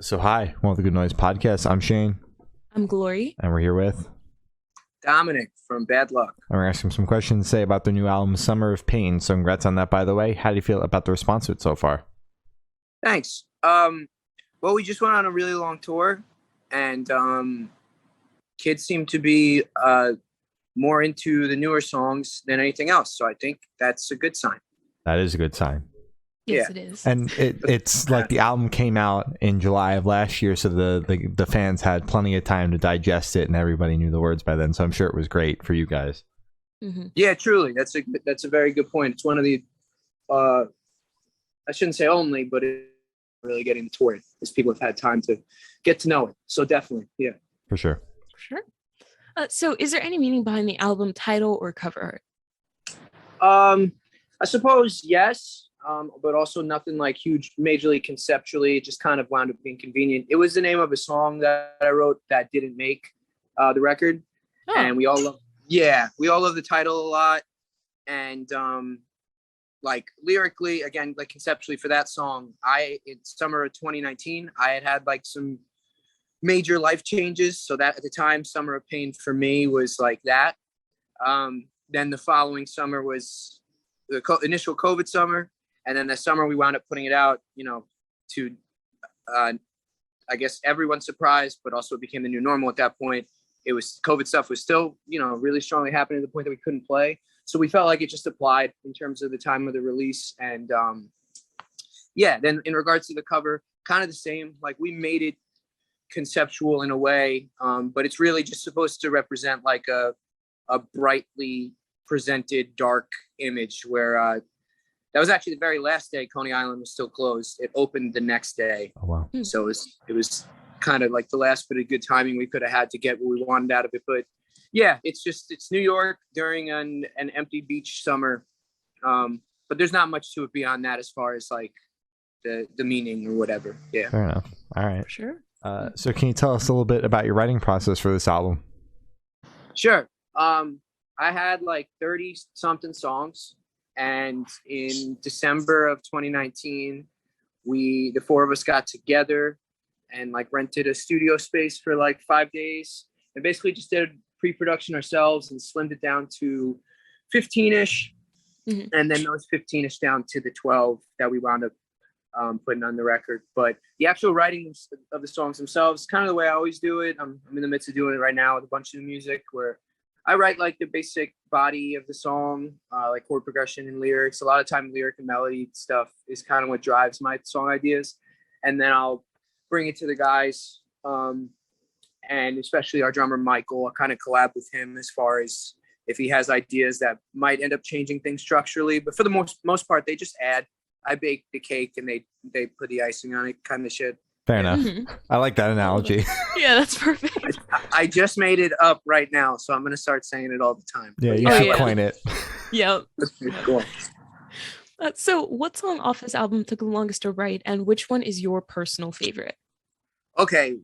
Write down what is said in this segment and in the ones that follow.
So hi, welcome to the Good Noise Podcast. I'm Shane, I'm Glory. and we're here with, Dominick from Bad Luck. and we're asking some questions to say about their new album, Summer of Pain. So congrats on that, by the way. How do you feel about the response to it so far? Thanks. Well, we just went on a really long tour, and kids seem to be more into the newer songs than anything else. So I think that's a good sign. That is a good sign. Yes, Yeah. it is. And it's like the album came out in July of last year, so the fans had plenty of time to digest it, and everybody knew the words by then. So I'm sure it was great for you guys. Mm-hmm. Yeah, truly, that's a very good point. It's one of the I shouldn't say only, but it's really getting the tour as people have had time to get to know it. So definitely, yeah. For sure. Sure. So is there any meaning behind the album title or cover art? I suppose yes. But also nothing like huge, majorly conceptually. It just kind of wound up being convenient. It was the name of a song that I wrote that didn't make the record, and we all love the title a lot. And like lyrically, again, like conceptually for that song, in summer of 2019, I had like some major life changes. So that at the time, Summer of Pain for me was like that. Then the following summer was the initial COVID summer. And then the summer we wound up putting it out, to, I guess, everyone's surprised, but also it became the new normal at that point. It was COVID stuff was still, really strongly happening to the point that we couldn't play. So we felt like it just applied in terms of the time of the release. And then in regards to the cover, kind of the same, like we made it conceptual in a way, but it's really just supposed to represent like a brightly presented dark image where, that was actually the very last day Coney Island was still closed. It opened the next day. Oh, wow. So it was kind of like the last bit of good timing we could have had to get what we wanted out of it. But yeah, it's New York during an empty beach summer. But there's not much to it beyond that as far as like the meaning or whatever. Yeah. Fair enough. All right. Sure. So can you tell us a little bit about your writing process for this album? Sure. I had like 30 something songs. And in December of 2019, the four of us got together and like rented a studio space for like 5 days and basically just did pre-production ourselves and slimmed it down to 15-ish. Mm-hmm. And then those 15-ish down to the 12 that we wound up putting on the record. But the actual writing of the songs themselves, kind of the way I always do it. I'm in the midst of doing it right now with a bunch of music where I write like the basic body of the song, like chord progression and lyrics. A lot of time lyric and melody stuff is kind of what drives my song ideas. And then I'll bring it to the guys, and especially our drummer, Michael. I kind of collab with him as far as if he has ideas that might end up changing things structurally. But for the most part, they just add. I bake the cake and they put the icing on it kind of shit. Fair enough. Mm-hmm. I like that analogy. Yeah, that's perfect. I just made it up right now, so I'm going to start saying it all the time. Yeah, you should coin it. Yeah. Cool. So what song off this album took the longest to write, and which one is your personal favorite? Okay,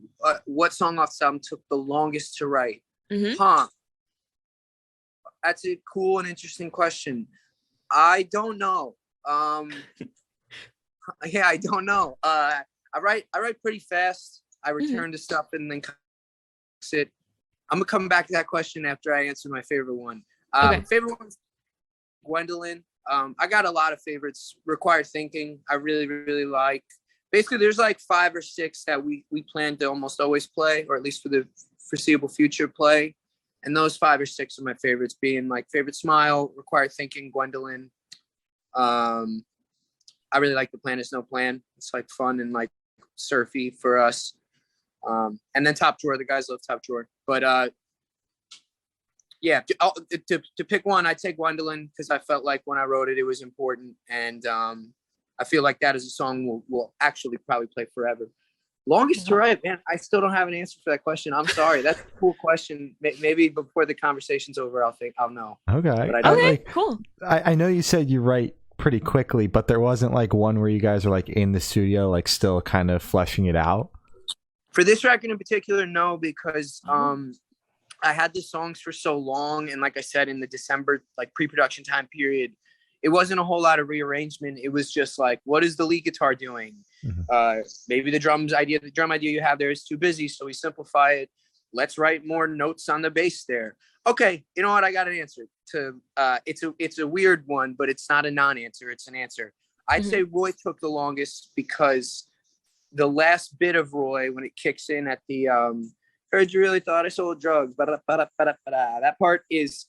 what song off this album took the longest to write? Mm-hmm. That's a cool and interesting question. I don't know. Yeah, I don't know. I write pretty fast. I return to stuff and then sit. I'm gonna come back to that question after I answer my favorite one. Okay. Favorite one's Gwendolyn. I got a lot of favorites. Required Thinking, I really, really like. Basically, there's like 5 or 6 that we plan to almost always play, or at least for the foreseeable future play. And those 5 or 6 are my favorites, being like Favorite Smile, Required Thinking, Gwendolyn. I really like The Plan Is No Plan. It's like fun and like surfy for us. And then Top Drawer. The guys love Top Drawer. But yeah, to pick one, I'd take Gwendolyn because I felt like when I wrote it, it was important. And I feel like that is a song we'll actually probably play forever. Longest to write, man. I still don't have an answer for that question. I'm sorry. That's a cool question. Maybe before the conversation's over, I'll know. Okay. But okay, cool. I know you said you write pretty quickly, but there wasn't like one where you guys are like in the studio, like still kind of fleshing it out? For this record in particular, no, because I had the songs for so long. And like I said, in the December, like pre-production time period, it wasn't a whole lot of rearrangement. It was just like, what is the lead guitar doing? Maybe the drum idea you have there is too busy, so we simplify it. Let's write more notes on the bass there. Okay, you know what? I got an answer to. It's a weird one, but it's not a non-answer. It's an answer. I'd say Roy took the longest because the last bit of Roy, when it kicks in at the heard you really thought I sold drugs. That part is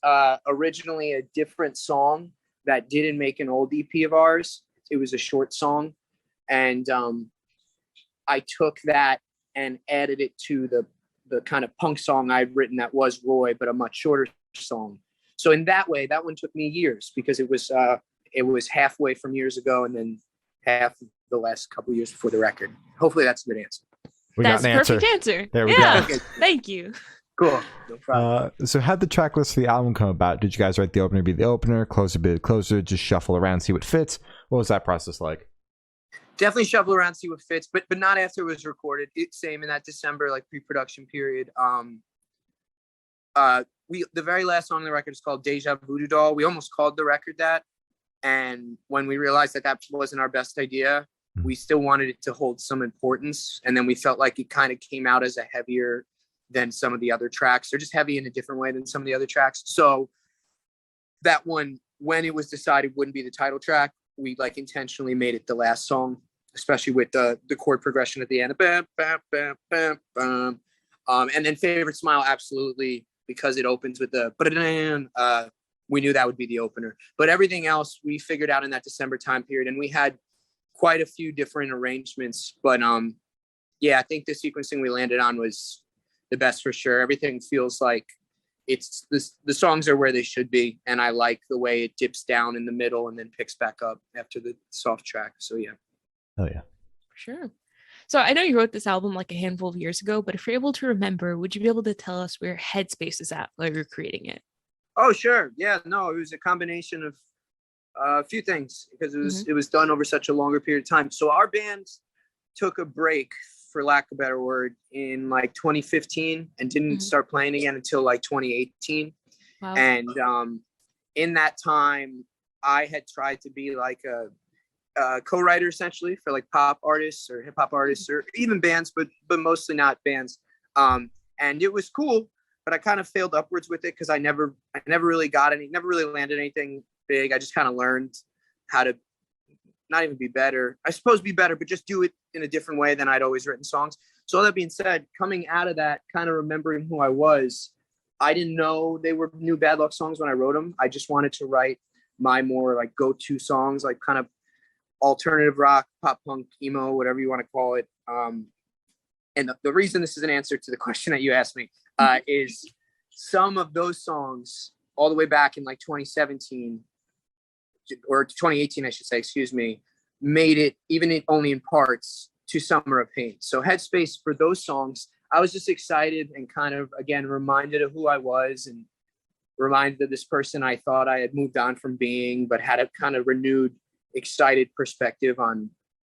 originally a different song that didn't make an old EP of ours. It was a short song, and I took that and added it to the kind of punk song I'd written that was Roy, but a much shorter song. So in that way, that one took me years because it was halfway from years ago and then half of the last couple of years before the record. Hopefully that's a good answer. That's a perfect answer. There we go. Okay. Thank you. Cool. No problem. So how'd the track list for the album come about? Did you guys write the opener be the opener, closer be the closer, just shuffle around, see what fits? What was that process like? Definitely shuffle around, see what fits, but not after it was recorded. Same in that December pre-production period. The very last song on the record is called Deja Vu Doll. We almost called the record that, and when we realized that wasn't our best idea, we still wanted it to hold some importance, and then we felt like it kind of came out as a heavier than some of the other tracks. They're just heavy in a different way than some of the other tracks. So that one, when it was decided wouldn't be the title track, we intentionally made it the last song, especially with the chord progression at the end. Bam, bam, bam, bam, bam. And then Favorite Smile, absolutely, because it opens with the we knew that would be the opener. But everything else we figured out in that December time period, and we had quite a few different arrangements. But I think the sequencing we landed on was the best for sure. Everything feels like the songs are where they should be, and I like the way it dips down in the middle and then picks back up after the soft track. So yeah. Oh yeah. Sure. So I know you wrote this album a handful of years ago, but if you're able to remember, would you be able to tell us where Headspace is at while you're creating it? Oh, sure. Yeah, no, it was a combination of a few things because it was done over such a longer period of time. So our band took a break, for lack of a better word, in 2015 and didn't start playing again until 2018. Wow. And in that time, I had tried to be a co-writer essentially for pop artists or hip hop artists or even bands, but mostly not bands. And it was cool, but I kind of failed upwards with it because I never really landed anything big. I just kind of learned how to not even be better. I suppose be better, but just do it in a different way than I'd always written songs. So all that being said, coming out of that, kind of remembering who I was, I didn't know they were new Bad Luck songs when I wrote them. I just wanted to write my more go-to songs, kind of alternative rock, pop punk, emo, whatever you want to call it. And the reason this is an answer to the question that you asked me is some of those songs all the way back in 2017 or 2018, I should say, excuse me, made it only in parts to Summer of Pain. So Headspace, for those songs, I was just excited and kind of, again, reminded of who I was and reminded of this person I thought I had moved on from being, but had a kind of renewed, excited perspective on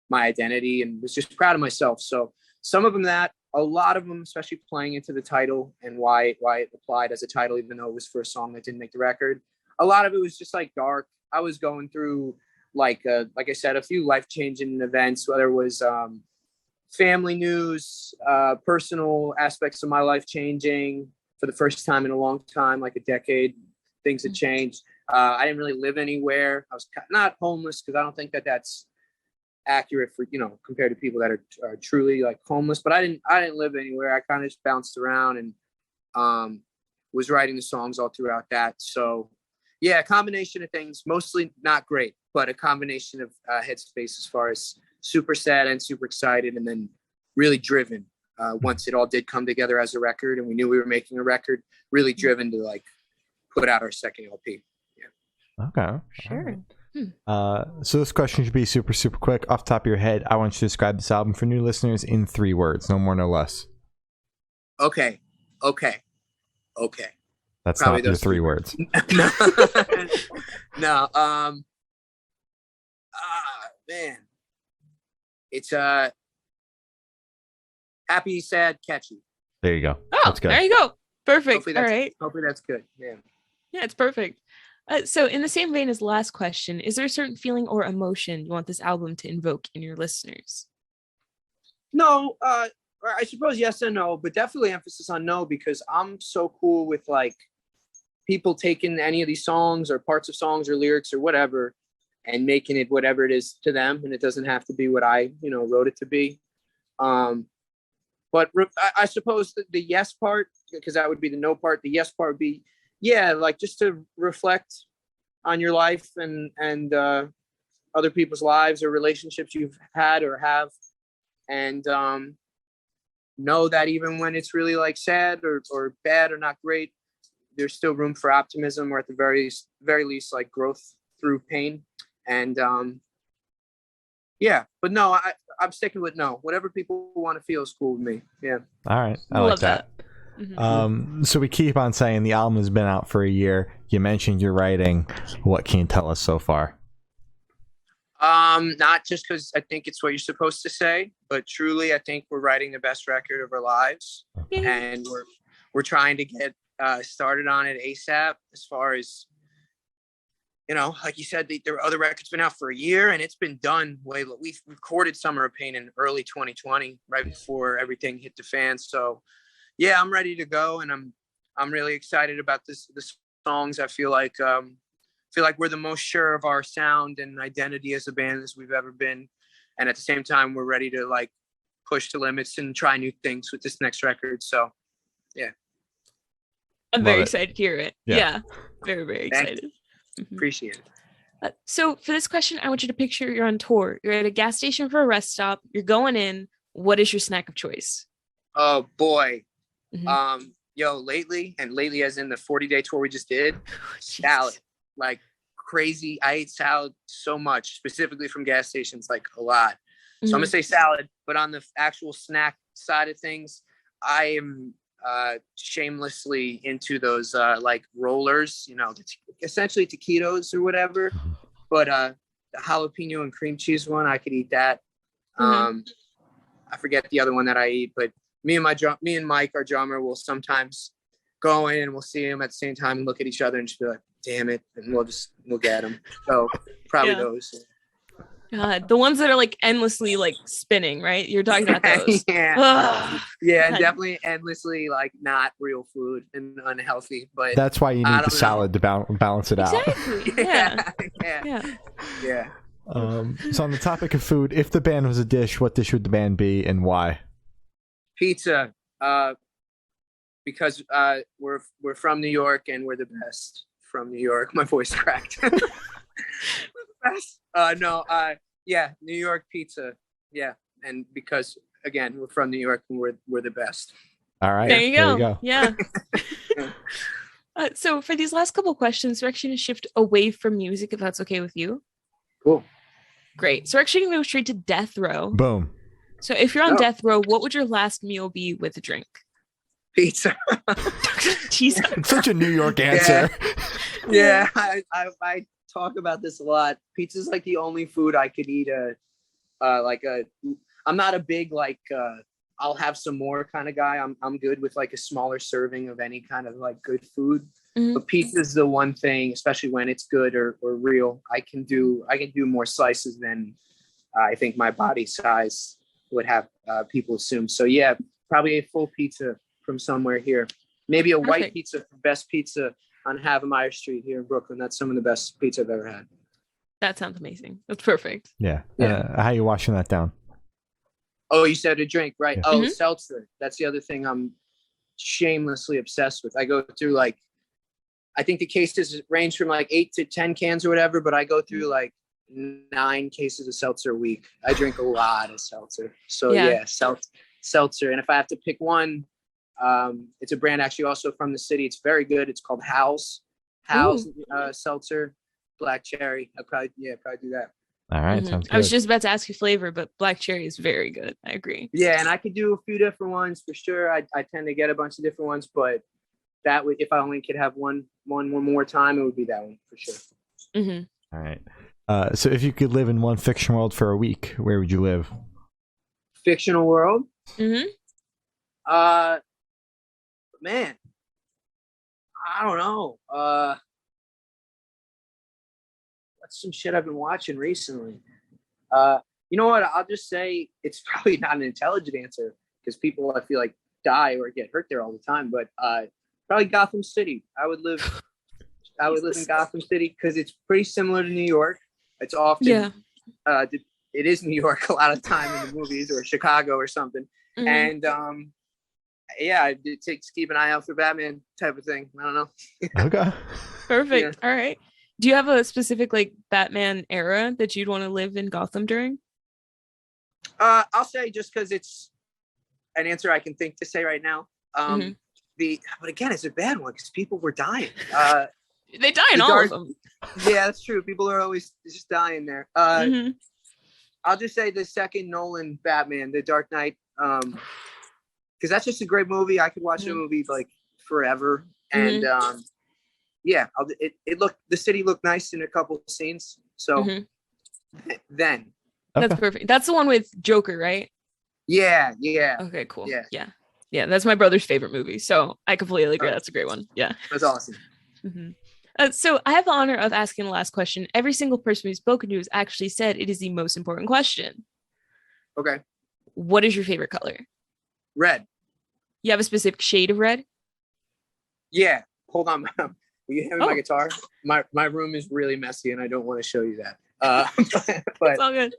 my identity and was just proud of myself. So some of them a lot of them, especially playing into the title and why it applied as a title, even though it was for a song that didn't make the record. A lot of it was just dark. I was going through like I said, a few life-changing events, whether it was family news, personal aspects of my life changing for the first time in a long time, a decade. Things had changed. I didn't really live anywhere. I was not homeless because I don't think that's accurate for, compared to people that are truly homeless, but I didn't live anywhere. I kind of just bounced around and was writing the songs all throughout that. So yeah, a combination of things, mostly not great, but a combination of Headspace as far as super sad and super excited, and then really driven once it all did come together as a record and we knew we were making a record, really driven to put out our second LP. Yeah. Okay. Sure. So this question should be super, super quick. Off the top of your head, I want you to describe this album for new listeners in 3 words, no more, no less. Okay. That's probably not your 3 words. No. Man. It's happy, sad, catchy. There you go. Oh, that's good. There you go. Perfect. All right. Hopefully that's good. Yeah. Yeah, it's perfect. So in the same vein as the last question, is there a certain feeling or emotion you want this album to invoke in your listeners? No, or I suppose yes and no, but definitely emphasis on no, because I'm so cool with like people taking any of these songs or parts of songs or lyrics or whatever and making it whatever it is to them, and it doesn't have to be what I wrote it to be. But I suppose the yes part, because that would be the no part. The yes part would be, yeah, like just to reflect on your life and other people's lives or relationships you've had or have, and know that even when it's really like sad or bad or not great, there's still room for optimism, or at the very least like growth through pain. And yeah, but no, I'm sticking with no. Whatever people want to feel is cool with me. Yeah. All right, I like that. So we keep on saying the album has been out for a year. You mentioned you're writing. What can you tell us so far? Not just because I think it's what you're supposed to say, but truly I think we're writing the best record of our lives. And we're trying to get started on it ASAP. As far as, like you said, the other record's been out for a year and it's been done we've recorded Summer of Pain in early 2020, right before everything hit the fan. So yeah, I'm ready to go, and I'm really excited about the songs. I feel like we're the most sure of our sound and identity as a band as we've ever been, and at the same time we're ready to like push the limits and try new things with this next record. So yeah, I'm very excited to hear it. Yeah. Very, very excited. Appreciate it. So for this question, I want you to picture you're on tour. You're at a gas station for a rest stop. You're going in. What is your snack of choice? Oh boy. Lately as in the 40-day tour we just did, salad, like crazy. I ate salad so much, specifically from gas stations, like a lot. So I'm gonna say salad, but on the actual snack side of things, I am shamelessly into those like rollers, essentially taquitos or whatever, but the jalapeno and cream cheese one, I could eat that. I forget the other one that I eat, but me and Mike, our drummer, will sometimes go in and we'll see him at the same time and look at each other and just be like, damn it, and we'll get him. So probably those. The ones that are like endlessly like spinning, right? You're talking about those. And definitely endlessly like not real food and unhealthy. But that's why you need the salad to balance it out. Exactly. Yeah. So on the topic of food, if the band was a dish, what dish would the band be and why? Pizza. Because we're from New York and we're the best from New York. My voice cracked. New York pizza. Yeah, and because again, we're from New York and we're the best. All right, there you go. Yeah. So for these last couple questions, we're actually going to shift away from music, if that's okay with you. Cool. Great. So we're actually going to go straight to death row. Boom. So if you're on death row, what would your last meal be with a drink? Pizza. Jesus. It's such a New York answer. Yeah. I talk about this a lot. Pizza's like the only food I could eat I'm not a big like I'll have some more kind of guy. I'm good with like a smaller serving of any kind of like good food. But pizza is the one thing, especially when it's good or real, I can do more slices than I think my body size would have people assume. So yeah, probably a full pizza from somewhere here. Maybe a white pizza from Best Pizza on Havemeyer Street here in Brooklyn. That's some of the best pizza I've ever had. That sounds amazing. That's perfect. Yeah. How are you washing that down? Oh, you said a drink, right? Yeah. Oh, Mm-hmm. Seltzer. That's the other thing I'm shamelessly obsessed with. I go through like, I think the cases range from like 8 to 10 cans or whatever, but I go through like 9 cases of seltzer a week. I drink a lot of seltzer. So yeah, seltzer. And if I have to pick one, it's a brand actually also from the city. It's very good. It's called Howes seltzer, black cherry. I'd probably do that. All right, sounds good. I was just about to ask you flavor, but black cherry is very good. I agree. Yeah, and I could do a few different ones for sure. I tend to get a bunch of different ones, but that would, if I only could have one more time, it would be that one for sure. Mm-hmm. All right. So if you could live in one fiction world for a week, where would you live? Fictional world? Mm-hmm. Man, I don't know. What's some shit I've been watching recently? You know what? I'll just say it's probably not an intelligent answer because people I feel like die or get hurt there all the time. But probably Gotham City. I would live in Gotham City because it's pretty similar to New York. It's often it is New York a lot of time in the movies, or Chicago or something. Mhm. And it takes keep an eye out for Batman type of thing. I don't know. Okay. Perfect. All right. Do you have a specific like Batman era that you'd want to live in Gotham during? I'll say just because it's an answer I can think to say right now. Mhm. But again, it's a bad one because people were dying. They die in all of them. Yeah, that's true. People are always just dying there. Mhm. I'll just say the second Nolan Batman, The Dark Knight, because that's just a great movie. I could watch the movie like forever, and the city looked nice in a couple of scenes. So then, That's perfect. That's the one with Joker, right? yeah. Okay, cool. Yeah. Yeah, that's my brother's favorite movie, so I completely agree. That's a great one. Yeah. That's awesome. Mhm. So I have the honor of asking the last question. Every single person we've spoken to has actually said it is the most important question. Okay. What is your favorite color? Red. You have a specific shade of red? Yeah. Hold on. Will you hand me Oh. my guitar? My room is really messy, and I don't want to show you that. It's But all good.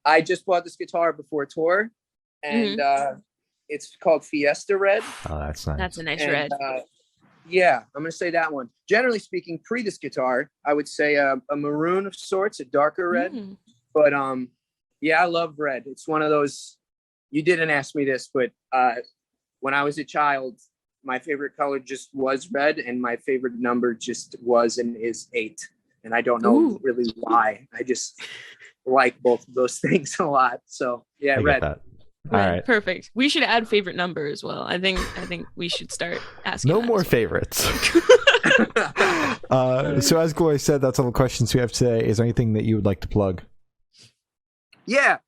I just bought this guitar before tour, and it's called Fiesta Red. Oh, that's nice. That's a nice And, red. yeah, I'm going to say that one. Generally speaking, pre this guitar, I would say a maroon of sorts, a darker red. Mm. But I love red. It's one of those. You didn't ask me this, but when I was a child, my favorite color just was red, and my favorite number just was and is 8. And I don't know really why. I just like both of those things a lot. So yeah, I red. get that. Right, All right. perfect. We should add favorite number as well. I think we should start asking. No that more as favorites. So as Gloria said, that's all the questions we have today. Is there anything that you would like to plug? Yeah.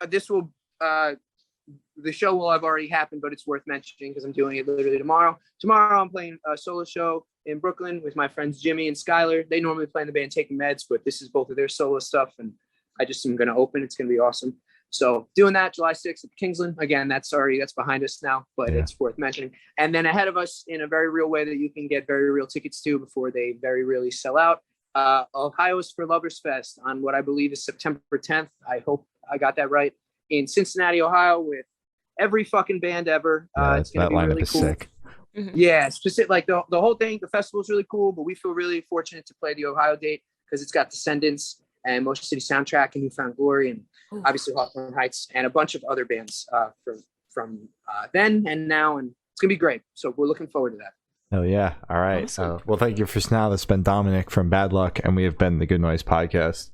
This will the show will have already happened, but it's worth mentioning because I'm doing it literally tomorrow. Tomorrow I'm playing a solo show in Brooklyn with my friends Jimmy and Skylar. They normally play in the band Taking Meds, but this is both of their solo stuff, and I just am going to open. It's going to be awesome. So doing that July 6th at Kingsland. Again, that's behind us now, but it's worth mentioning. And then ahead of us in a very real way that you can get very real tickets to before they very really sell out. Ohio's for Lovers Fest on what I believe is September 10th. I hope I got that right. In Cincinnati, Ohio, with every fucking band ever. It's going to be really cool. Sick. Mhm. Yeah, it's just like the whole thing. The festival is really cool, but we feel really fortunate to play the Ohio date because it's got Descendants and Motion City Soundtrack and Newfound Glory and obviously Hawthorne Heights and a bunch of other bands from then and now, and it's gonna be great. So we're looking forward to that. Oh yeah. All right. Awesome. Well, thank you for now. This has been Dominic from Bad Luck, and we have been the Good Noise Podcast.